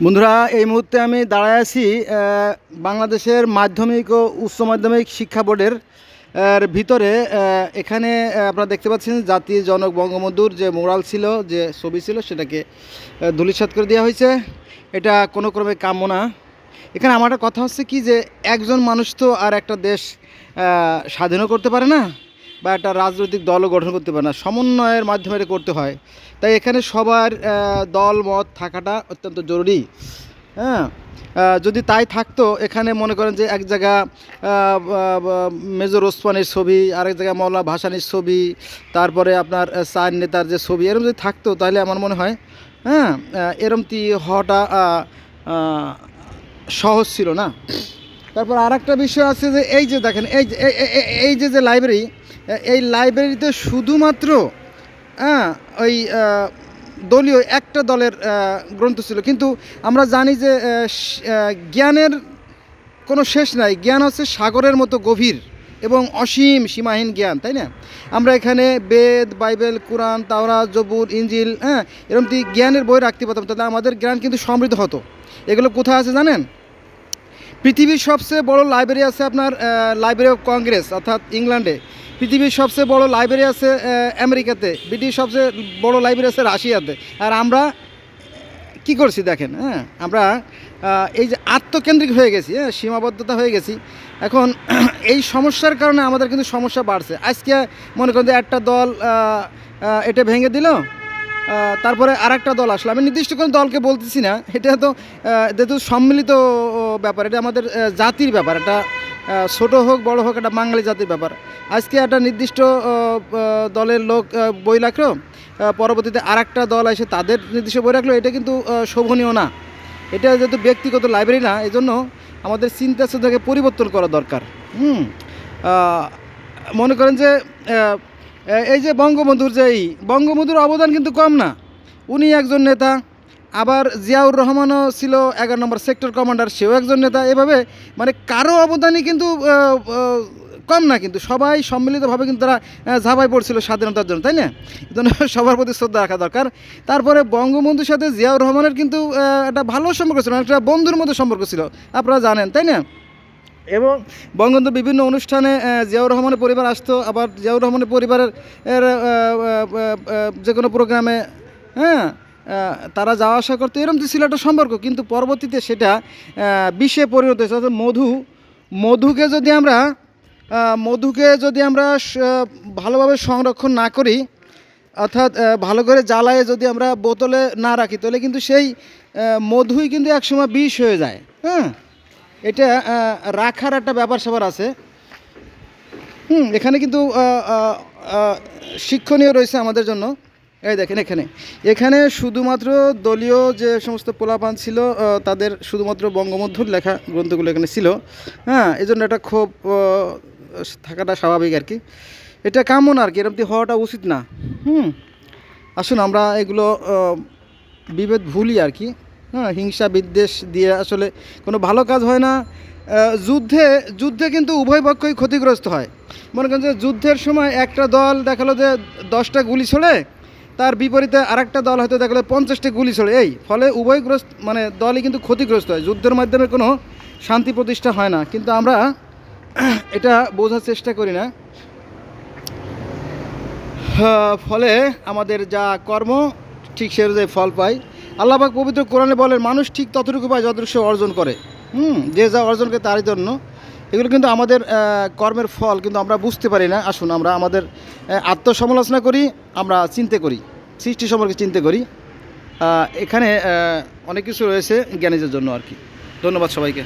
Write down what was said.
বন্ধুরা, এই মুহূর্তে আমি দাঁড়ায় আছি বাংলাদেশের মাধ্যমিক ও উচ্চ মাধ্যমিক শিক্ষা বোর্ডের ভিতরে। এখানে আপনারা দেখতে পাচ্ছেন জাতির জনক বঙ্গবন্ধুর যে মোরাল ছিল, যে ছবি ছিল, সেটাকে ধূলিসাৎ করে দেওয়া হয়েছে। এটা কোনো ক্রমে কাম্য না। এখানে আমার একটা কথা হচ্ছে কি, যে একজন মানুষ তো আর একটা দেশ স্বাধীনও করতে পারে না, বা একটা রাজনৈতিক দলও গঠন করতে পারে না, সমন্বয়ের মাধ্যমে এটা করতে হয়। তাই এখানে সবার দল মত থাকাটা অত্যন্ত জরুরি। হ্যাঁ, যদি তাই থাকতো, এখানে মনে করেন যে এক জায়গা মেজর ওসমানের ছবি, আরেক জায়গায় মওলানা ভাসানীর ছবি, তারপরে আপনার চার নেতার যে ছবি, এরকম যদি থাকতো তাহলে আমার মনে হয় এরমটি হওয়াটা সহজ ছিল না। তারপর আর একটা বিষয় আছে যে এই যে দেখেন, এই যে লাইব্রেরি, এই লাইব্রেরিতে শুধুমাত্র ওই দলীয় একটা দলের গ্রন্থ ছিল। কিন্তু আমরা জানি যে জ্ঞানের কোনো শেষ নাই। জ্ঞান হচ্ছে সাগরের মতো গভীর এবং অসীম সীমাহীন জ্ঞান, তাই না? আমরা এখানে বেদ, বাইবেল, কোরআন, তাওরাত, জবুর, ইঞ্জিল, এরকম জ্ঞানের বই রাখতে পারতাম, তাহলে আমাদের জ্ঞান কিন্তু সমৃদ্ধ হতো। এগুলো কোথায় আছে জানেন? পৃথিবীর সবচেয়ে বড় লাইব্রেরি আছে আপনার লাইব্রেরি অফ কংগ্রেস, অর্থাৎ ইংল্যান্ডে। পৃথিবীর সবচেয়ে বড় লাইব্রেরি আছে আমেরিকাতে। পৃথিবীর সবচেয়ে বড় লাইব্রেরি আছে রাশিয়াতে। আর আমরা কি করছি দেখেন, আমরা এই যে আত্মকেন্দ্রিক হয়ে গেছি, সীমাবদ্ধতা হয়ে গেছি। এখন এই সমস্যার কারণে আমাদের কিন্তু সমস্যা বাড়ছে। আজকে মনে করেন যে একটা দল এটা ভেঙে দিল, তারপরে আর একটা দল আসলো। আমি নির্দিষ্ট কোনো দলকে বলতেছি না, এটা তো যেহেতু সম্মিলিত ব্যাপার, এটা আমাদের জাতির ব্যাপার। এটা ছোটো হোক বড় হোক, এটা বাঙালি জাতির ব্যাপার। আজকে একটা নির্দিষ্ট দলের লোক বই রাখলো, পরবর্তীতে আর একটা দল এসে তাদের নির্দিষ্ট বই রাখলো। এটা কিন্তু শোভনীয় না। এটা যেহেতু ব্যক্তিগত লাইব্রেরি না, এই জন্য আমাদের চিন্তা চেতনাকে পরিবর্তন করা দরকার। মনে করেন যে এই যে বঙ্গবন্ধুর অবদান কিন্তু কম না। উনি একজন নেতা, আবার জিয়াউর রহমানও ছিল 11 নম্বর সেক্টর কমান্ডার, সেও একজন নেতা। এভাবে মানে কারো অবদানই কিন্তু কম না, কিন্তু সবাই সম্মিলিতভাবে কিন্তু তারা ঝাঁপাই পড়ছিল স্বাধীনতার জন্য, তাই না? জন্য সবার প্রতি শ্রদ্ধা রাখা দরকার। তারপরে বঙ্গবন্ধুর সাথে জিয়াউর রহমানের কিন্তু একটা ভালো সম্পর্ক ছিল, একটা বন্ধুর মতো সম্পর্ক ছিল, আপনারা জানেন, তাই না? এবং বঙ্গবন্ধু বিভিন্ন অনুষ্ঠানে জিয়াউর রহমানের পরিবার আসতো, আবার জিয়াউর রহমানের পরিবারের যে কোনো প্রোগ্রামে তারা যাওয়া আসা করতো। এরকম ছিল একটা সম্পর্ক। কিন্তু পরবর্তীতে সেটা বিষে পরিণত হয়েছে। অর্থাৎ মধুকে যদি আমরা ভালোভাবে সংরক্ষণ না করি, অর্থাৎ ভালো করে জ্বালায়ে যদি আমরা বোতলে না রাখি, তাহলে কিন্তু সেই মধুই কিন্তু একসময় বিষ হয়ে যায়। এটা রাখার একটা ব্যাপার স্যাপার আছে। এখানে কিন্তু শিক্ষণীয় রয়েছে আমাদের জন্য। এই দেখেন, এখানে শুধুমাত্র দলীয় যে সমস্ত পোলাপান ছিল, তাদের শুধুমাত্র বঙ্গবন্ধুর লেখা গ্রন্থগুলো এখানে ছিল। এই জন্য এটা খুব থাকাটা স্বাভাবিক আর কি। এটা কাম্য না আর কি, এরকম হওয়াটা উচিত না। আসুন আমরা এগুলো বিভেদ ভুলি আর কি। হিংসা বিদ্বেষ দিয়ে আসলে কোনো ভালো কাজ হয় না। যুদ্ধে কিন্তু উভয় পক্ষই ক্ষতিগ্রস্ত হয়। মনে করেন যে যুদ্ধের সময় একটা দল দেখালো যে 10টা গুলি ছোড়ে, তার বিপরীতে আরেকটা দল হয়তো দেখালো 50টা গুলি ছোড়ে। এই ফলে উভয়গ্রস্ত মানে দলই কিন্তু ক্ষতিগ্রস্ত হয়। যুদ্ধের মাধ্যমে কোনো শান্তি প্রতিষ্ঠা হয় না, কিন্তু আমরা এটা বোঝার চেষ্টা করি না। ফলে আমাদের যা কর্ম ঠিক সে অনুযায়ী ফল পাই। আল্লাহ পাক পবিত্র কোরআনে বলেন, মানুষ ঠিক ততটুকু পায় যতটুকু সে অর্জন করে। যে যা অর্জন করে তারই জন্য। এগুলো কিন্তু আমাদের কর্মের ফল, কিন্তু আমরা বুঝতে পারি না। আসুন আমরা আমাদের আত্মসমালোচনা করি, আমরা চিন্তা করি, সৃষ্টি সম্পর্কে চিন্তা করি। এখানে অনেক কিছু রয়েছে জ্ঞানীদের জন্য আর কি। ধন্যবাদ সবাইকে।